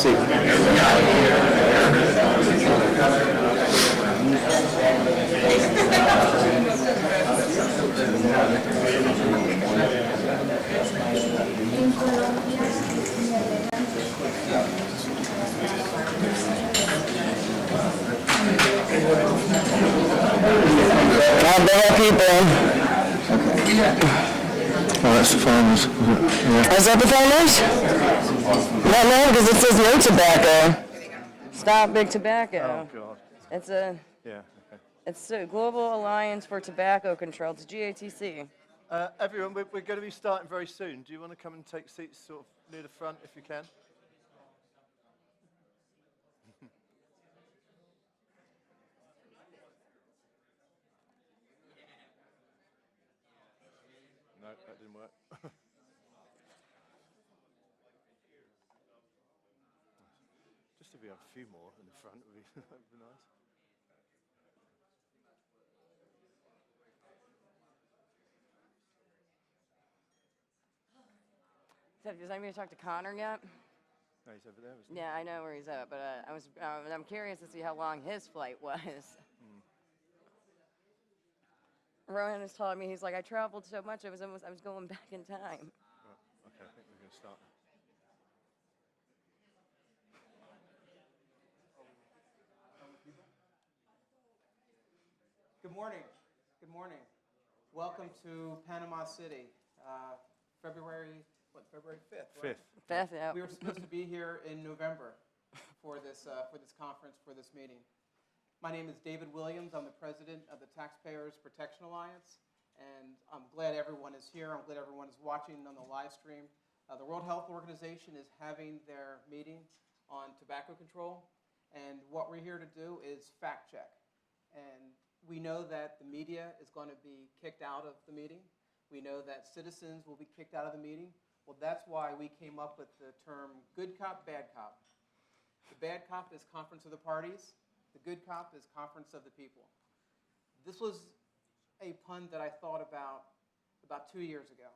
seat. God damn people. Oh, that's the farmers. Yeah. Is that the farmers? No, because it says no tobacco. Stop big tobacco. Oh, God. It's a Yeah, okay. it's a Global Alliance for Tobacco Control. It's GATC. Everyone, we're going to be starting very soon. Do you want to come and take seats sort of near the front if you can? No, that didn't work. Just if we have a few more in the front, would be, that would be nice. Does anybody talk to Connor yet? No, he's over there, isn't he? Yeah, I know where he's at, but I'm curious to see how long his flight was. Rowan was telling me, he's like, I traveled so much, I was going back in time. Right. Okay, I think we're going to start. Good morning. Good morning. Welcome to Panama City, February 5th. Right? 5th. Beth, yeah. We were supposed to be here in November for this conference, for this meeting. My name is David Williams. I'm the president of the Taxpayers Protection Alliance, and I'm glad everyone is here. I'm glad everyone is watching on the live stream. The World Health Organization is having their meeting on tobacco control, and what we're here to do is fact check. And we know that the media is going to be kicked out of the meeting. We know that citizens will be kicked out of the meeting. Well, that's why we came up with the term good cop, bad cop. The bad cop is conference of the parties. The good cop is conference of the people. This was a pun that I thought about 2 years ago.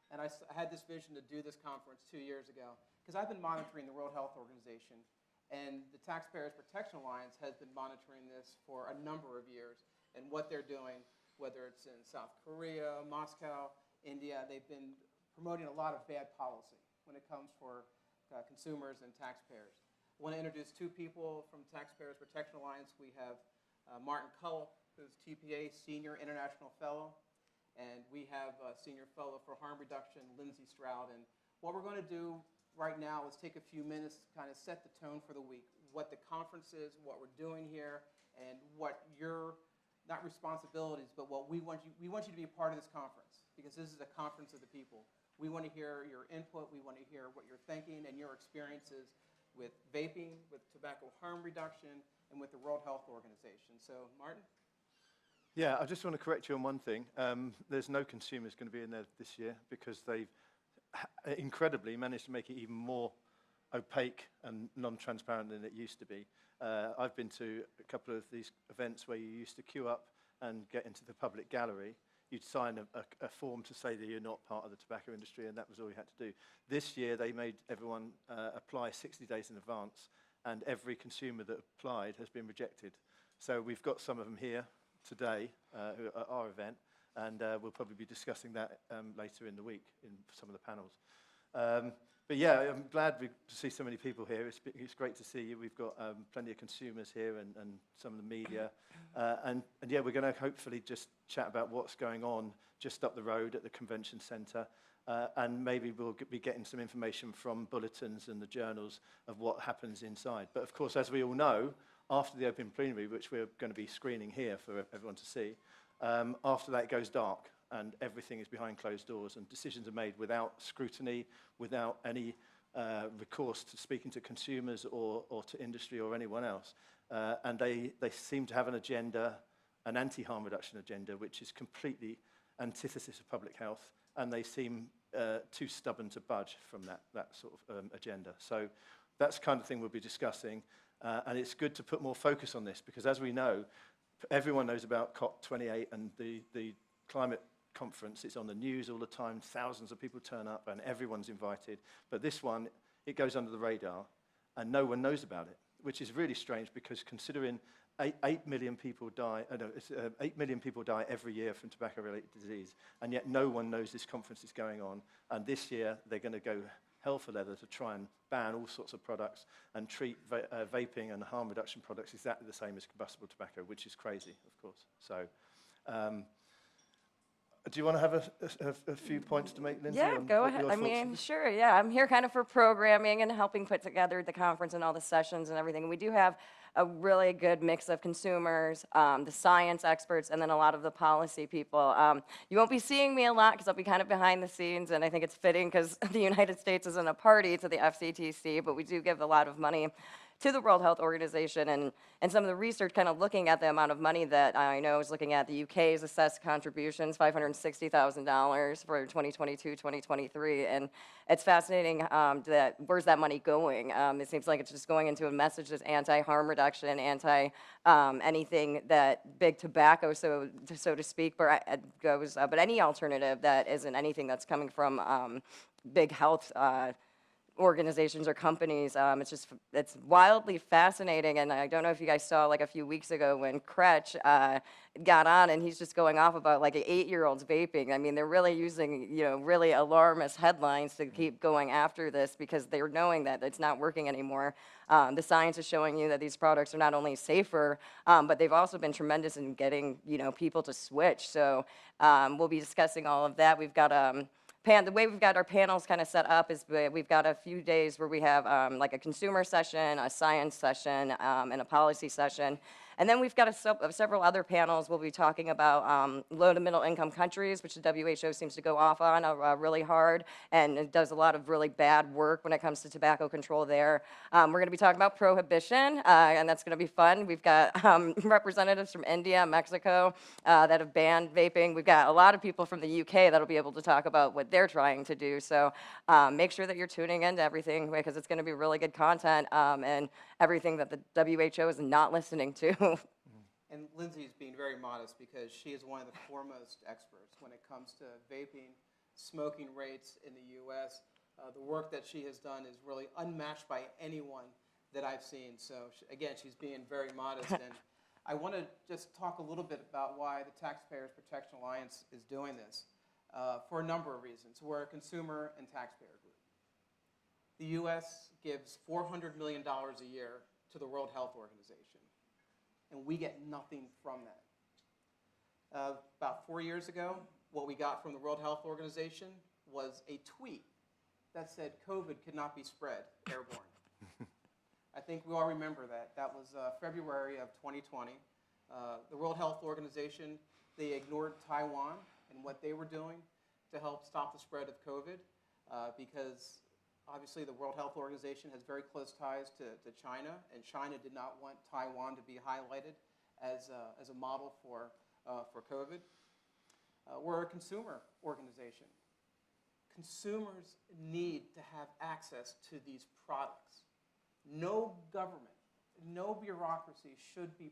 And I had this vision to do this conference 2 years ago because I've been monitoring the World Health Organization, and the Taxpayers Protection Alliance has been monitoring this for a number of years and what they're doing, whether it's in South Korea, Moscow, India. They've been promoting a lot of bad policy when it comes for consumers and taxpayers. I want to introduce two people from Taxpayers Protection Alliance. We have Martin Cullop, who's TPA Senior International Fellow, and we have Senior Fellow for Harm Reduction, Lindsay Stroud. And what we're going to do right now is take a few minutes to kind of set the tone for the week, what the conference is, what we're doing here, and what your, not responsibilities, but what we want you to be a part of this conference, because this is a conference of the people. We want to hear your input. We want to hear what you're thinking and your experiences with vaping, with tobacco harm reduction, and with the World Health Organization. So, Martin? Yeah, I just want to correct you on one thing. There's no consumers going to be in there this year because they've incredibly managed to make it even more opaque and non-transparent than it used to be. I've been to a couple of these events where you used to queue up and get into the public gallery. You'd sign a form to say that you're not part of the tobacco industry, and that was all you had to do. This year, they made everyone apply 60 days in advance, and every consumer that applied has been rejected. So we've got some of them here today at our event, and we'll probably be discussing that later in the week in some of the panels. But yeah, I'm glad to see so many people here. It's great to see you. We've got plenty of consumers here and some of the media. And yeah, we're going to hopefully just chat about what's going on just up the road at the convention centre. And maybe we'll be getting some information from bulletins and the journals of what happens inside. But of course, as we all know, after the open plenary, which we're going to be screening here for everyone to see, after that it goes dark and everything is behind closed doors and decisions are made without scrutiny, without any recourse to speaking to consumers or to industry or anyone else. And they seem to have an agenda, an anti-harm reduction agenda, which is completely antithesis of public health, and they seem too stubborn to budge from that sort of agenda. So that's the kind of thing we'll be discussing. And it's good to put more focus on this because, as we know, everyone knows about COP28 and the climate conference. It's on the news all the time. Thousands of people turn up and everyone's invited. But this one, it goes under the radar. and no one knows about it, which is really strange because considering 8 million people die, 8 million people die every year from tobacco-related disease, and yet no one knows this conference is going on. And this year, they're going to go hell for leather to try and ban all sorts of products and treat vaping and harm reduction products exactly the same as combustible tobacco, which is crazy, of course. So, do you want to have a few points to make, Lindsay? Yeah, on go what ahead. your I thoughts on mean, this? sure, yeah. I'm here kind of for programming and helping put together the conference and all the sessions and everything. We do have a really good mix of consumers, the science experts, and then a lot of the policy people. You won't be seeing me a lot because I'll be kind of behind the scenes, and I think it's fitting because the United States isn't a party to the FCTC, but we do give a lot of money to the World Health Organization, and some of the research kind of looking at the amount of money that I know is looking at the UK's assessed contributions, $560,000 for 2022, 2023, and it's fascinating that where's that money going? It seems like it's just going into a message that's anti-harm reduction, anti-anything that big tobacco, so to speak, but any alternative that isn't anything that's coming from big health organizations or companies. It's wildly fascinating, and I don't know if you guys saw like a few weeks ago when Kretsch got on, and he's just going off about like 8-year-olds vaping. I mean, they're really using, really alarmist headlines to keep going after this because they're knowing that it's not working anymore. The science is showing you that these products are not only safer, but they've also been tremendous in getting, people to switch. So we'll be discussing all of that. We've got the way we've got our panels kind of set up is we've got a few days where we have like a consumer session, a science session, and a policy session. And then we've got several other panels. We'll be talking about low to middle income countries, which the WHO seems to go off on really hard, and it does a lot of really bad work when it comes to tobacco control there. We're going to be talking about prohibition, and that's going to be fun. We've got representatives from India, Mexico that have banned vaping. We've got a lot of people from the UK that'll be able to talk about what they're trying to do. So make sure that you're tuning into everything because it's going to be really good content and everything that the WHO is not listening to. And Lindsay's being very modest because she is one of the foremost experts when it comes to vaping, smoking rates in the U.S. The work that she has done is really unmatched by anyone that I've seen. So again, she's being very modest. And I want to just talk a little bit about why the Taxpayers Protection Alliance is doing this for a number of reasons. We're a consumer and taxpayer group. The U.S. gives $400 million a year to the World Health Organization, and we get nothing from that. About 4 years ago, what we got from the World Health Organization was a tweet that said COVID could not be spread airborne. I think we all remember that. That was February of 2020. The World Health Organization, they ignored Taiwan and what they were doing to help stop the spread of COVID because obviously the World Health Organization has very close ties to China, and China did not want Taiwan to be highlighted as a model for COVID. We're a consumer organization. Consumers need to have access to these products. No government, no bureaucracy should be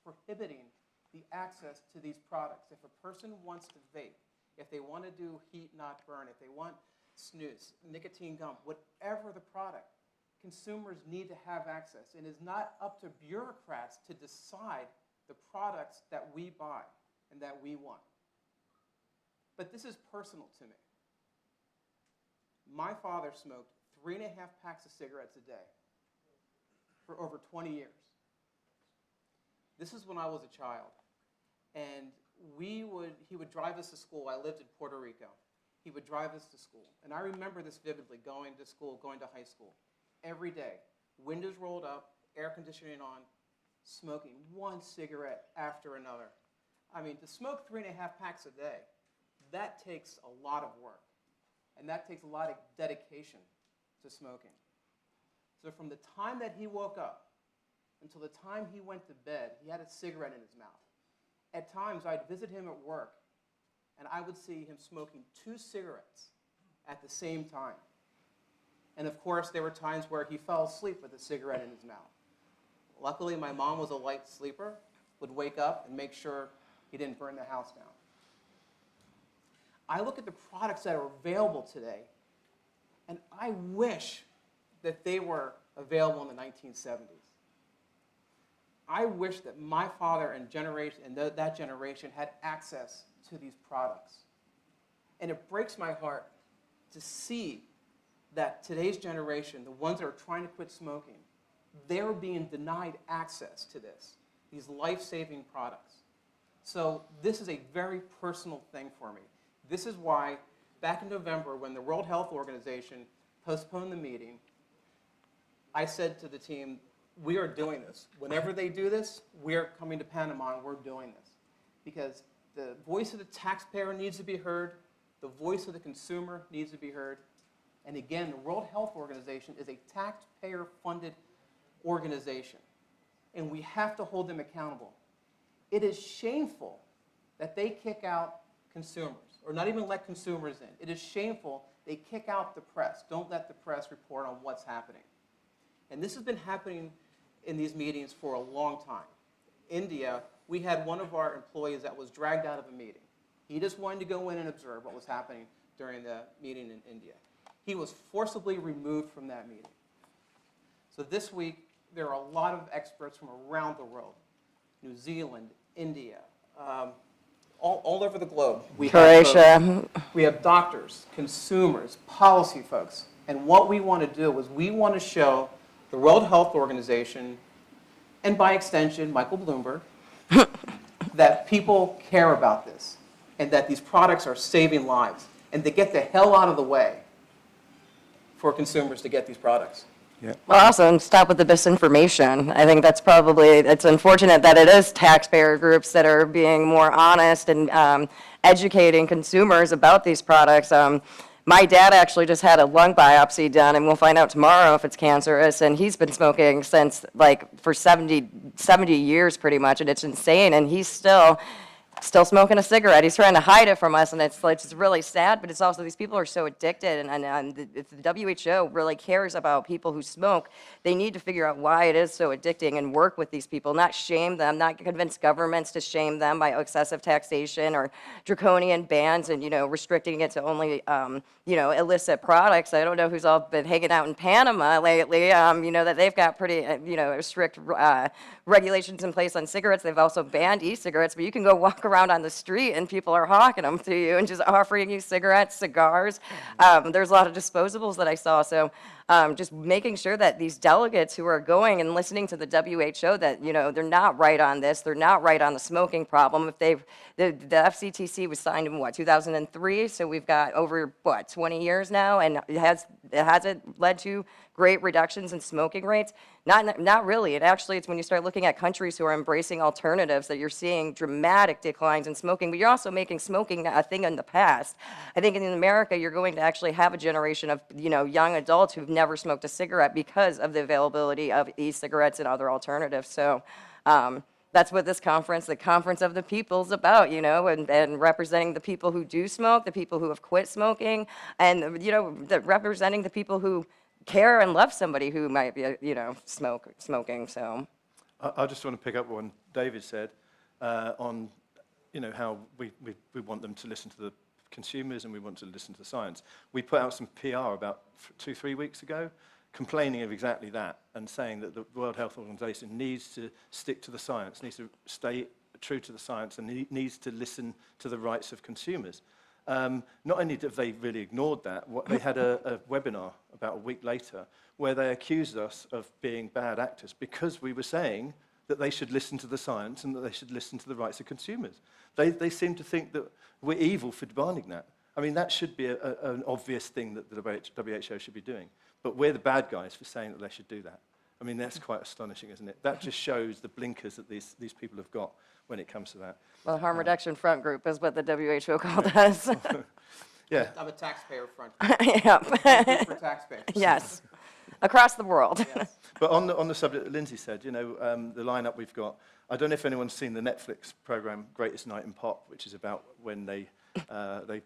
prohibiting the access to these products. If a person wants to vape, if they want to do heat not burn, if they want snus, nicotine gum, whatever the product, consumers need to have access. And it's not up to bureaucrats to decide the products that we buy and that we want. But this is personal to me. My father smoked 3.5 packs of cigarettes a day for over 20 years. This is when I was a child. And he would drive us to school. I lived in Puerto Rico. He would drive us to school. And I remember this vividly, going to school, going to high school. Every day, windows rolled up, air conditioning on, smoking one cigarette after another. I mean, to smoke 3.5 packs a day, that takes a lot of work. And that takes a lot of dedication to smoking. So from the time that he woke up until the time he went to bed, he had a cigarette in his mouth. At times, I'd visit him at work, and I would see him smoking 2 cigarettes at the same time. And of course, there were times where he fell asleep with a cigarette in his mouth. Luckily, my mom was a light sleeper, would wake up and make sure he didn't burn the house down. I look at the products that are available today, and I wish that they were available in the 1970s. I wish that my father and that generation had access to these products. And it breaks my heart to see that today's generation, the ones that are trying to quit smoking, they're being denied access to these life-saving products. So this is a very personal thing for me. This is why back in November, when the World Health Organization postponed the meeting, I said to the team, we are doing this. Whenever they do this, we're coming to Panama and we're doing this. Because the voice of the taxpayer needs to be heard, the voice of the consumer needs to be heard. And again, the World Health Organization is a taxpayer-funded organization, and we have to hold them accountable. It is shameful that they kick out consumers, or not even let consumers in. It is shameful they kick out the press. Don't let the press report on what's happening. And this has been happening in these meetings for a long time. India, we had one of our employees that was dragged out of a meeting. He just wanted to go in and observe what was happening during the meeting in India. He was forcibly removed from that meeting. So this week, there are a lot of experts from around the world, New Zealand, India, all over the globe. Croatia. We have doctors, consumers, policy folks. And what we want to do is we want to show the World Health Organization, and by extension, Michael Bloomberg, that people care about this and that these products are saving lives, and to get the hell out of the way for consumers to get these products. Yeah. Well, also, and stop with the misinformation. I think that's probably, it's unfortunate that it is taxpayer groups that are being more honest and educating consumers about these products. My dad actually just had a lung biopsy done, and we'll find out tomorrow if it's cancerous, and he's been smoking since, like, for 70 years pretty much, and it's insane, and he's still smoking a cigarette. He's trying to hide it from us, and it's really sad, but it's also these people are so addicted, and if the WHO really cares about people who smoke, they need to figure out why it is so addicting and work with these people, not shame them, not convince governments to shame them by excessive taxation or draconian bans and, restricting it to only, illicit products. I don't know who's all been hanging out in Panama lately, that they've got pretty, strict regulations in place on cigarettes. They've also banned e-cigarettes, but you can go walk around on the street and people are hawking them to you and just offering you cigarettes, cigars. There's a lot of disposables that I saw. So just making sure that these delegates who are going and listening to the WHO that, they're not right on this. They're not right on the smoking problem. If the FCTC was signed in 2003, so we've got over 20 years now, and hasn't led to great reductions in smoking rates? Not really. It's when you start looking at countries who are embracing alternatives that you're seeing dramatic declines in smoking, but you're also making smoking a thing in the past. I think in America, you're going to actually have a generation of, young adults who've never smoked a cigarette because of the availability of e-cigarettes and other alternatives. So that's what this conference, the Conference of the People, is about, and representing the people who do smoke, the people who have quit smoking, and, representing the people who care and love somebody who might be, smoking. So I just want to pick up what David said on, how we want them to listen to the consumers and we want to listen to the science. We put out some PR about 2-3 weeks ago complaining of exactly that and saying that the World Health Organization needs to stick to the science, needs to stay true to the science, and needs to listen to the rights of consumers. Not only have they really ignored that, they had a webinar about a week later where they accused us of being bad actors because we were saying that they should listen to the science and that they should listen to the rights of consumers. They seem to think that we're evil for demanding that. I mean, that should be an obvious thing that the WHO should be doing. But we're the bad guys for saying that they should do that. I mean, that's quite astonishing, isn't it? That just shows the blinkers that these people have got when it comes to that. well, harm reduction front group is what the WHO called us. Yeah. I'm a taxpayer front. Yeah. For taxpayers. Yes, across the world. Yes. But on the subject that Lindsay said, the lineup we've got, I don't know if anyone's seen the Netflix program Greatest Night in Pop, which is about when they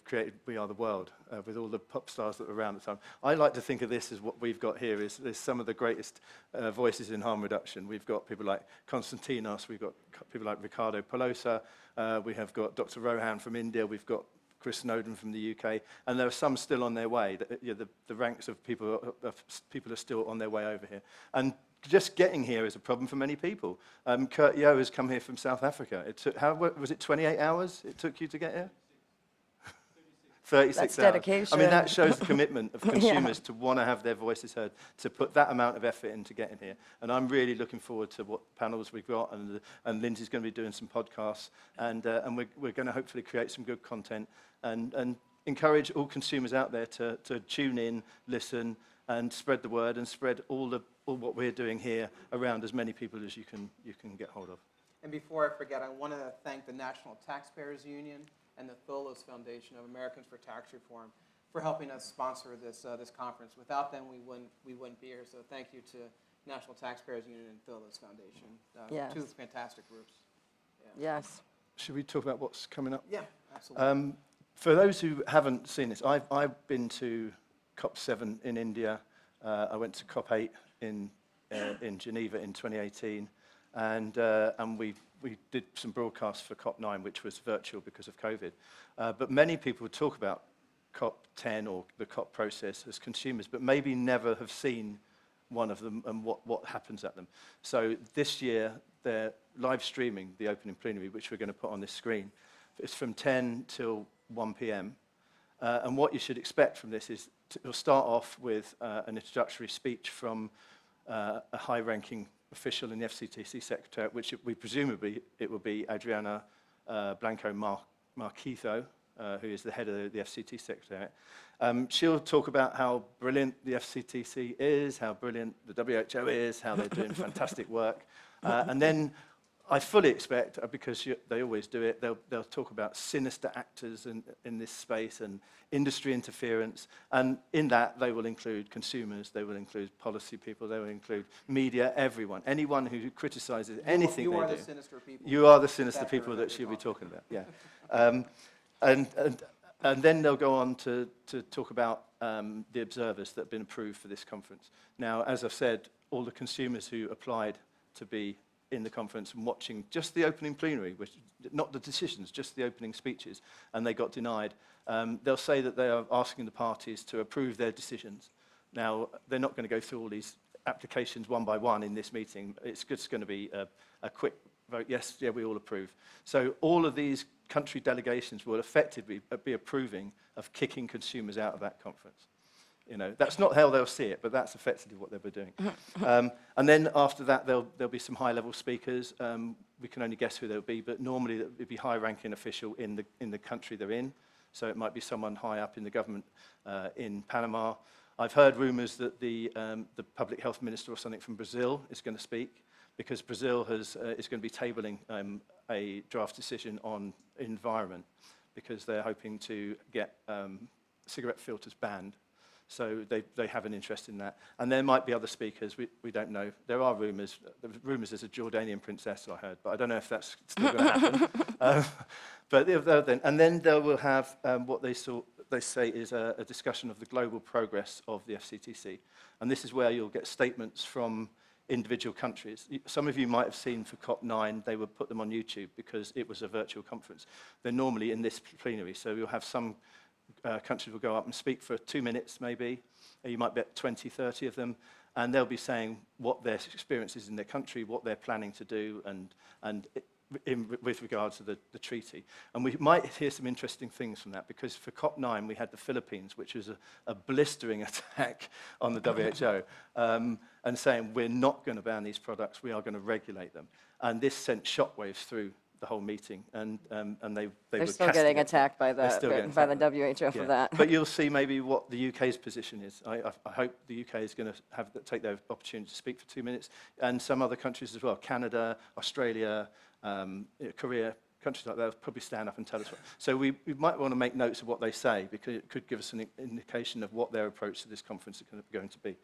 created We Are the World with all the pop stars that were around at the time. I like to think of this as what we've got here is some of the greatest voices in harm reduction. We've got people like Konstantinos, we've got people like Ricardo Pelosa, we have got Dr. Rohan from India, we've got Chris Snowden from the UK, and there are some still on their way. The ranks of people are still on their way over here. And just getting here is a problem for many people. Kurt Yo has come here from South Africa. It took, was it 28 hours it took you to get here? 36 That's hours. dedication. I mean, that shows the commitment of consumers to want to have their voices heard, to put that amount of effort into getting here. And I'm really looking forward to what panels we've got, and Lindsay's going to be doing some podcasts, and we're going to hopefully create some good content and encourage all consumers out there to tune in, listen, and spread the word, and spread all what we're doing here around as many people as you can get hold of. And before I forget, I want to thank the National Taxpayers Union and the Tholos Foundation of Americans for Tax Reform for helping us sponsor this conference. Without them, we wouldn't be here. So thank you to National Taxpayers Union and Tholos Foundation, Yes. two fantastic groups. Yes. Should we talk about what's coming up? Yeah, absolutely. For those who haven't seen this, I've been to COP7 in India. I went to COP8 in Geneva in 2018, and we did some broadcasts for COP9, which was virtual because of COVID. But many people talk about COP10 or the COP process as consumers, but maybe never have seen one of them and what happens at them. So this year, they're live streaming the opening plenary, which we're going to put on this screen. It's from 10 till 1 p.m. And what you should expect from this is it'll start off with an introductory speech from a high-ranking official in the FCTC Secretariat, which presumably it will be Adriana Blanco Marquito, who is the head of the FCT Secretariat. She'll talk about how brilliant the FCTC is, how brilliant the WHO is, how they're doing fantastic work. And then I fully expect, because they always do it, they'll talk about sinister actors in this space and industry interference. And in that, they will include consumers, they will include policy people, they will include media, everyone. Anyone who criticizes anything they do. You are the sinister people. You are the sinister people that she'll be talking about, yeah. And then they'll go on to talk about the observers that have been approved for this conference. Now, as I've said, all the consumers who applied to be in the conference and watching just the opening plenary, which not the decisions, just the opening speeches, and they got denied. They'll say that they are asking the parties to approve their decisions. Now, they're not going to go through all these applications one by one in this meeting. It's just going to be a quick vote, yes, yeah, we all approve. So all of these country delegations will effectively be approving of kicking consumers out of that conference. You know, that's not how they'll see it, but that's effectively what they'll be doing. And then after that, there'll be some high-level speakers. We can only guess who they'll be, but normally it'll be high-ranking official in the country they're in. So it might be someone high up in the government in Panama. I've heard rumors that the public health minister or something from Brazil is going to speak, because Brazil is going to be tabling a draft decision on environment, because they're hoping to get cigarette filters banned. So they have an interest in that. And there might be other speakers, we don't know. There are rumors. Rumors there's a Jordanian princess, I heard, but I don't know if that's still going to happen. And then they will have what they say is a discussion of the global progress of the FCTC. And this is where you'll get statements from individual countries. Some of you might have seen for COP9, they would put them on YouTube because it was a virtual conference. They're normally in this plenary, so you'll have some countries will go up and speak for 2 minutes maybe. You might get 20, 30 of them, and they'll be saying what their experience is in their country, what they're planning to do, with regards to the treaty. And we might hear some interesting things from that, because for COP9 we had the Philippines, which was a blistering attack on the WHO, and saying we're not going to ban these products, we are going to regulate them. And this sent shockwaves through the whole meeting, and they They're were still getting attacked by the WHO for that. But you'll see maybe what the UK's position is. I hope the UK is going to take their opportunity to speak for 2 minutes, and some other countries as well. Canada, Australia, Korea, countries like that will probably stand up and tell us what. So we might want to make notes of what they say, because it could give us an indication of what their approach to this conference is going to be.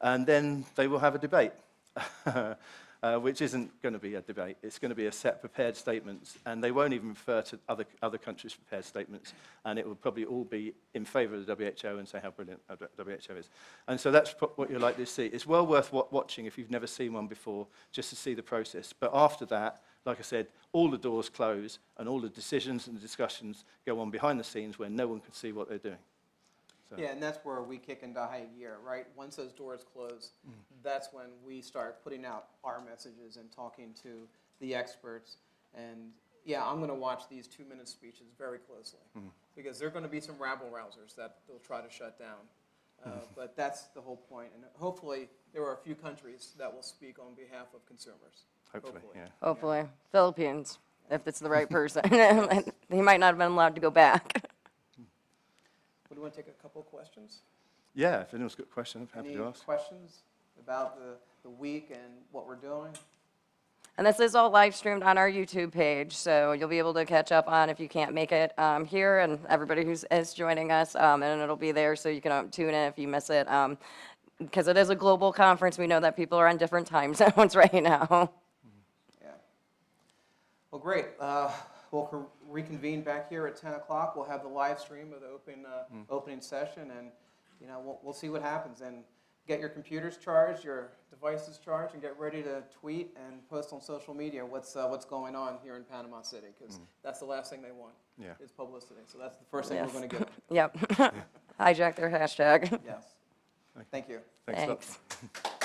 And then they will have a debate. Which isn't going to be a debate. It's going to be a set prepared statements, and they won't even refer to other countries' prepared statements, and it will probably all be in favour of the WHO and say how brilliant WHO is. And so that's what you're likely to see. It's well worth watching if you've never seen one before, just to see the process. But after that, like I said, all the doors close and all the decisions and the discussions go on behind the scenes where no one can see what they're doing. So, Yeah, and that's where we kick into high gear, right? Once those doors close, that's when we start putting out our messages and talking to the experts. And yeah, I'm going to watch these 2-minute speeches very closely because there are going to be some rabble-rousers that they'll try to shut down. But that's the whole point. And hopefully there are a few countries that will speak on behalf of consumers. hopefully, yeah. Hopefully. Philippines, if it's the right person. He might not have been allowed to go back. Would you want to take a couple of questions? Yeah, if anyone's got a question, I'm happy Any to ask. questions about the week and what we're doing? And this is all live streamed on our YouTube page, so you'll be able to catch up on if you can't make it here, and everybody is joining us, and it'll be there so you can tune in if you miss it. Because it is a global conference, we know that people are on different time zones right now. Yeah. Well, great. We'll reconvene back here at 10 o'clock. We'll have the live stream of the opening session, and we'll see what happens. And get your computers charged, your devices charged, and get ready to tweet and post on social media what's going on here in Panama City, because that's the last thing they want is publicity. So that's the first thing we're going to give them. Yep. Hijack their hashtag. Yes. Thank you. Thanks a lot. Thanks.